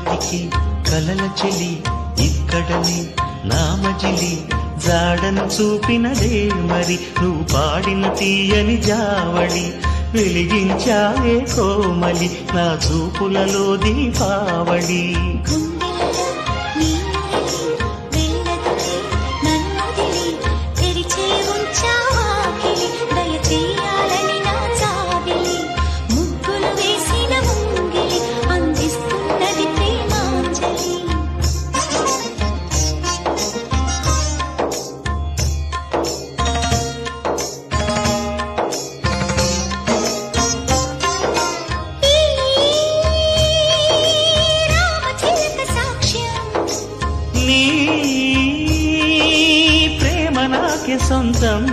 వెతికి కలల చెలి ఇక్కడనే నామజిలి జాడను చూపినదే మరి నువ్వు పాడిన తీయని జావళి వెలిగించావే కోమలి నా చూపులలో దీపావళి ప్రేమ నాకే సొంతం